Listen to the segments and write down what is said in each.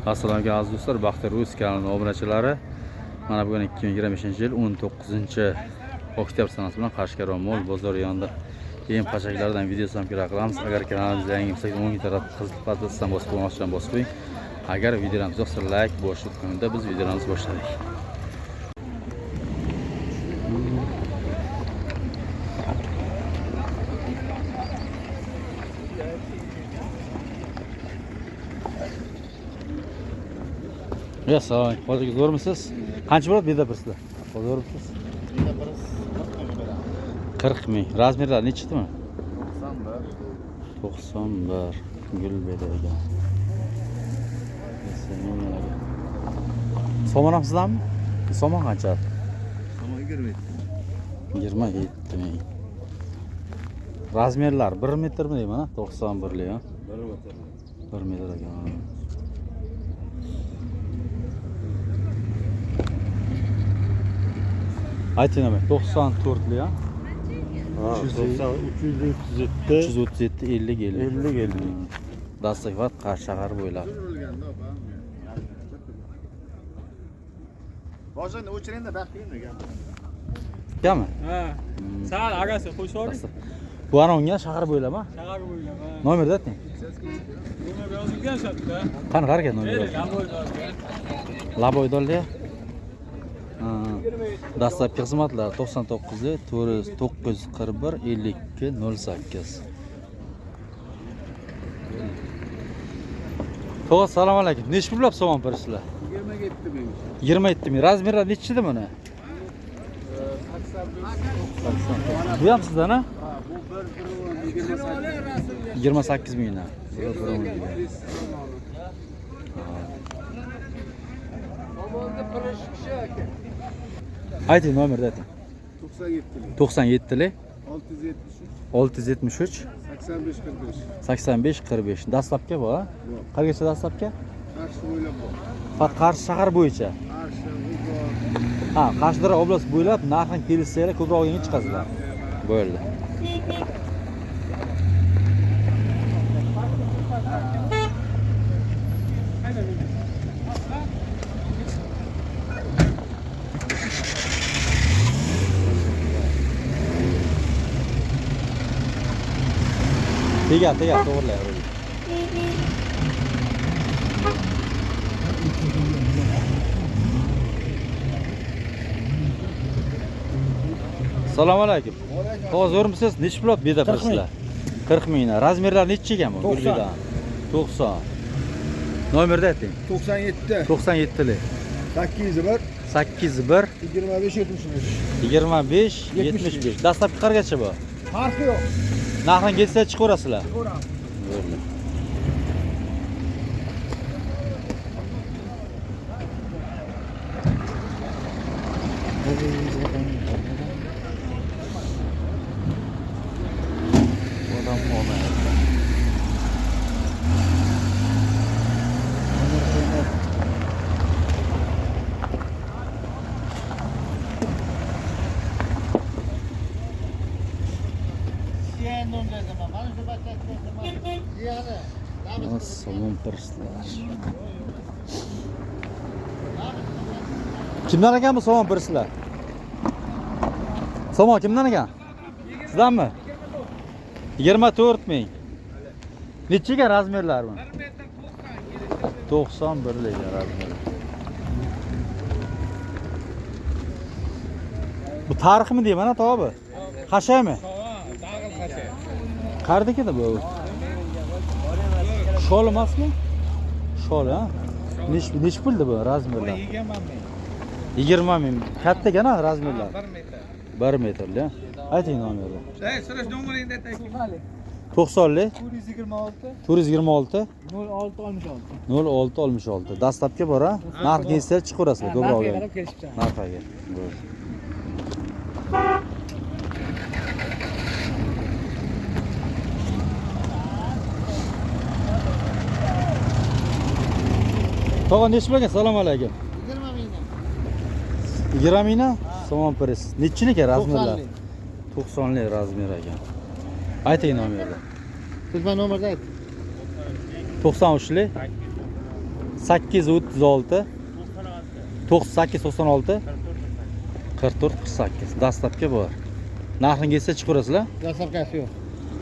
Assalomu alaykum aziz do'stlar, Baxtiyor Rus kanalining obunachilari. Mana bugun 2025-yil 19-oktyabr sanasi bilan Qashqadaryo mol bozor yonida eng qashaqlardan video samkira qilamiz. Agar kanalimizga yangi bo'lsangiz, o'ng taraf qizil patlasdan bosib qo'ymoqchidan bosib qo'ying. Agar videolarimiz yoqsa like bosib qo'yingda biz videolarimizni boshladik. Ya sağ olun. Hozirgi zo'rmisiz? Qancha bo'ladi beda birsizlar? Zo'rmisiz? Beda birisi 40 ming. Razmerlar nechidimi? 91. 91 gul beda ekan. Somon ham sizdanmi? Somon qancha? Somon 27. 27 ming. Razmerlar 1 metrmi deyman, 91 lik, ha? 1 metr ekan. Ayting nima? 94 lik, ha? 337 50 50. Dastakvat Qarshi shahar bo'ylab. Boshini o'chiringda baxtingni gap. Gapmi? Ha. Sal agasi qo'shib. Bu anonga shahar bo'ylab, ha? Shahar bo'ylab. Nomerni ayting. Nomer yozilgan shatda. Qani qarakan nomer? Laboydolda. Dastlabki xizmatlar 99 941 52 08. To'g'ri, assalomu alaykum. Nechta pul somon bersizlar? 27 ming. 27 ming. Razmerlar nechida buni? 85. Bu ham sizdan, ha? Bu 28 mingdan. Ayting nomerni ayting. 97 lik 673 673 85 45. 85 45. Dastlabki bu, ha? Qayergacha dastlabki? Qarshi bo'ylab bor. Faqat Qarshi shahar bo'yicha. Qarshi Ha, Qashqadaryo oblast bo'ylab narxini kelishsanglar ko'prog'iga chiqasizlar. Bo'ldi. Tegar, to'g'rilayapti. Assalomu alaykum. Hozirmisiz? Necha pul beda birsizlar? 40 mingdan. Razmerlar necha ekan bu? 90. 90. Nomerni ayting. 97 97 lik 801 801 25 75. 25 75. Dastlabki qargacha bu? Farqi yo'q. Narxdan kelsa chiqaverasizlar. Ko'ramiz. Bo'ldi. Odam olmayapti. Somon pirslar. Kimdan ekan bu somon pirslar? Somon kimdan ekan? Sizdanmi? 24 ming. Nechiga razmerlar bu? 91 lik razmer. Bu tarixmi deyman, ha, to'g'ri? Qashami? Dag'il qasha. Qayerdakida bu? Shol emasmi? Shol, ha? Nech pulda bu razmerlar? 20 ming. Katta ekan-a razmerlar? 1 metr. 1 metrli. Ayting nomerni. So'rash nomeringni ayting. 90 lik 426 426 0666. 0666. Dastlabki bor, ha? Narx kelsa chiqaverasizlar, ko'proq. Qarab kelishibsan. Narxaga. Bo'ldi. Tog'a nechta bo'lgan? Assalomu alaykum. 20 mingdan. 20 mingdan? Somon pres. Nechchilik razmerlar? 90 90 lik razmer ekan. Ayting nomerni. Siz men nomerni ayt. 93 lik 836 98 96 44 48. Dastlabki bor. Narxini kelsa chiqarasizlar? Dastlabkasi yo'q.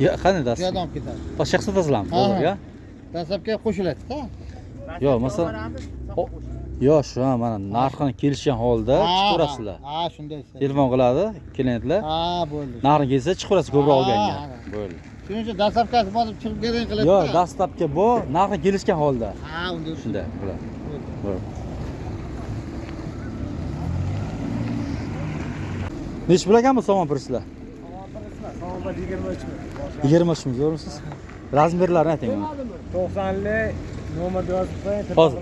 Ya, qani dastlab? Buyoqdan olib ketadi. Boshqa yoqsa tozalami? Ha. Ya? Dastlabki qo'shiladi-da. Yo'q, masalan, yo'q, shu ham mana narxini kelishgan holda chiqarasizlar. Ha, shunday. Telefon qiladi klientlar. Ha, bo'ldi. Narxi kelsa chiqarasiz ko'proq olganga. Ha, ha. Bo'ldi. Shuning uchun dastlabkasi bosib chiqib keling qilib. Yo'q, dastlabki bu narxi kelishgan holda. Ha, unda Shunda, bo'ladi. Bo'ldi. Nech bilagan bu somon pursizlar? Somon 23 mi? 23 mi ko'rmisiz? Razmerlarni ayting mana. 90lik nomerni yozib qo'ying. Hozir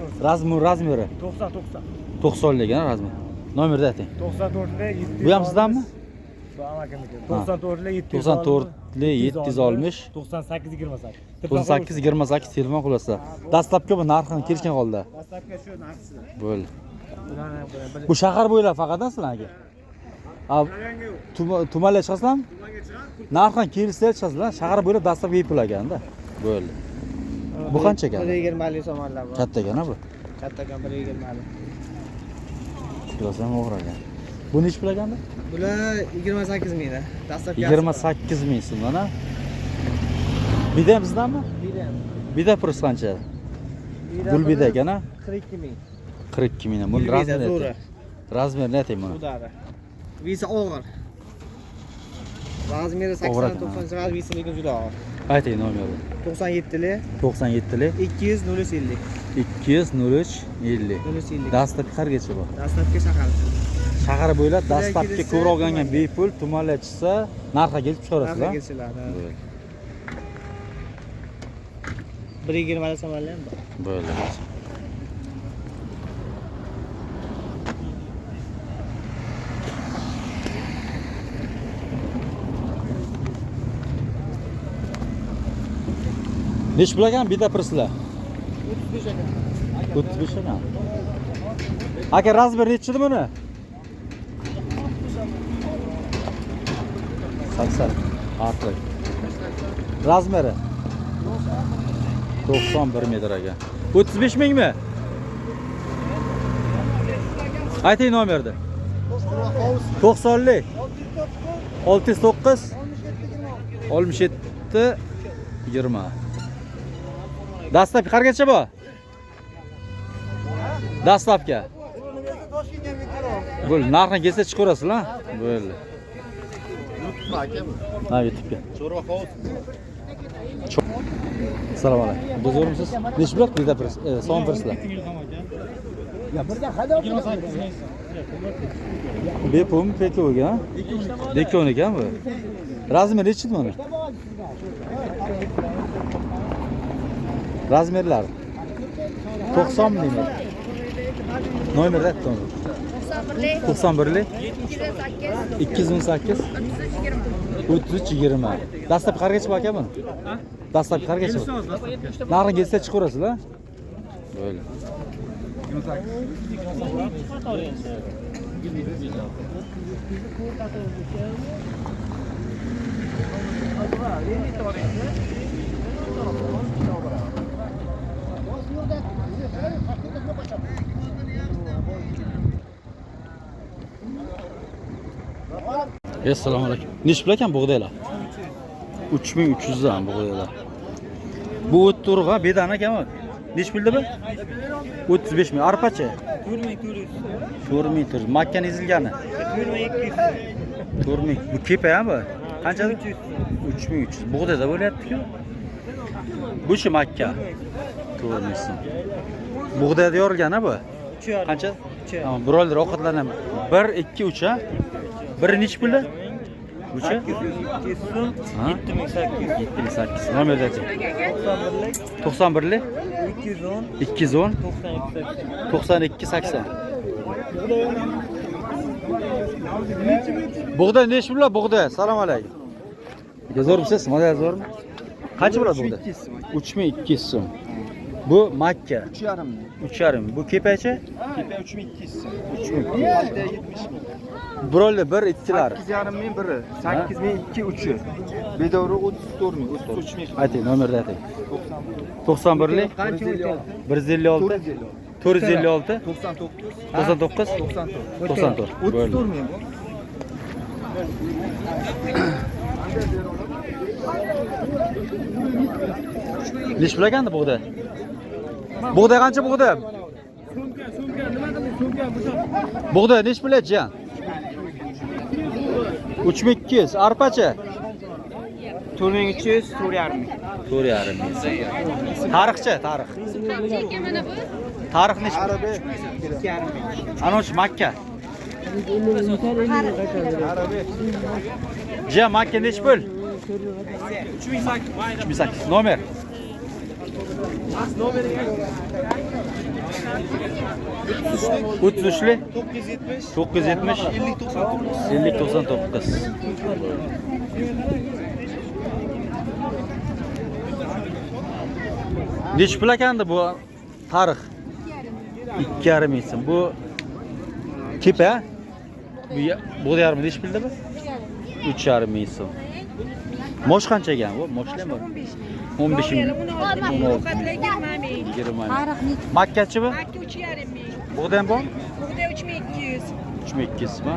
razmeri 90. 90lik razmer. Nomerni ayting. 94lik 700. Bu ham sizdanmi? Bu amakiniki. 94lik 700. 94lik 760 98 28. 98 28 telefon qilasizlar. Dastlabki bu narxini kelishgan holda. Dastlabki shu narxi. Bo'ldi. Bu shahar bo'ylab faqatdan sizlarga. Tumanlar chiqasizlarmi? Narxdan kelishsa chiqasizlar. Shahar bo'ylab dastlabki bepul ekanda. Bo'ldi. Bu qancha ekan? 120 lik somonlar bor. Katta ekan bu. Katta ekan 120 lik. Yozsam o'g'ri ekan. Bu nech pul ekanda? Bular 28 mingda. Dastlabki 28 ming so'm mana. Bida ham sizdanmi? Bida purs qancha? Gulbida ekan a? 42 ming. 42 ming. Buni razmeri. Razmerini ayting buni. Udari. Visa og'ir. Razmeri 80-90 chiqar, visa lekin juda og'ir. Ayting nomerni. 97 lik 97 lik 200 050. 200 03 50. 050. Dastlabki qayergacha bor? Dastlabki shahar. Shahar bo'ylab dastlabki ko'proq olgangan bepul tumanlar chiqsa narxga kelib chiqarasizlar. Narxga kelishiladi. 120 lik somonlar ham bor. Bo'ldi. Nech bilagan bida pursizlar? 35 ekan. 35 ekan. Aka razmer nechidi buni? 80. Ortiq. Razmeri 91 metr ekan. 35 mingmi? Ayting nomerni. 90lik 609 67 20. Dastlabki qargacha bu? Dastlabki. Bo'ldi, narxini kelsa chiqarasizlar. Bo'ldi. Ha, YouTube'ga. Assalomu alaykum. Biz o'rimsiz. Nech bilan quyida son birsizlar? Ya birdan haydab Bepulmi pekuvga? Dekon ekan bu. Razmeri nechidi buni? Razmerlar 90 ming. Nomerni ayting. 91 lik 218 33 20. Dastlabki qargacha bor ekan buni? Dastlabki qargacha. Narxi kelsa chiqarasizlar. Bo'ldi. Assalomu alaykum. Nech pul ekan bug'doylar? 3300 dan bug'doylar. Bu o'tdi urug'a bedana ekanmi? Nech pulda bu? 35 ming. Arpacha? 4 ming. Makkani ezilgani? 4 ming. Bu kepa ham bu? Qancha? 3300. Bug'doyda bo'lyapti-ku. Bu-chi makka? 4 ming so'm. Bug'doyda yorilgan-a bu? Qancha? Tamam, birolar ovqatlarni 1 2 3 ha? Biri nech pulda? Uchi? 7800. Nomerni ayting. 91 lik 210 92 80. Bug'doy nech pulda bug'doy? Assalomu alaykum. Zo'rmisiz? Model zo'rmi? Qancha bo'ladi bug'doy? 3200 so'm. Bu Makka. 3,5 ming. 3,5. Bu kepachi? Kepa 3200. 3200. Kalta 70 ming. Biroli bir ikkilari. 8,5 ming biri, 8 ming 2 3'ü. Bedavri 34 ming, 33 ming. Ayting, nomerni ayting. 91lik 156 456 99 99 94. 94. 34 Bo'ldi. ming bu. Nechi pul ekandi bug'doy? Bug'doy qancha bug'doy? Bug'doy nechi pul jan? 3200. Arpacha? 4300, 4,5 ming. 4,5 ming. Tarixchi, tarix. Tarix nechi? Arabi. 2,5 ming. Anoch Makka. Arabi. Jan Makka nechi pul? 3800. Nomer. O'ttiz uchli 970 50 99. Nechi pul ekandi bu tarix? 2,5 ming so'm. Bu kepa? Bu yarmi nechi pulda bu? 3,5 ming so'm. Mosh qancha ekan bu? Moshlar bor. 15 ming. 20 Makkachi bu? Makka 3,5 ming. Bug'doy ham bor? Bug'doy 3200. 3200 mi?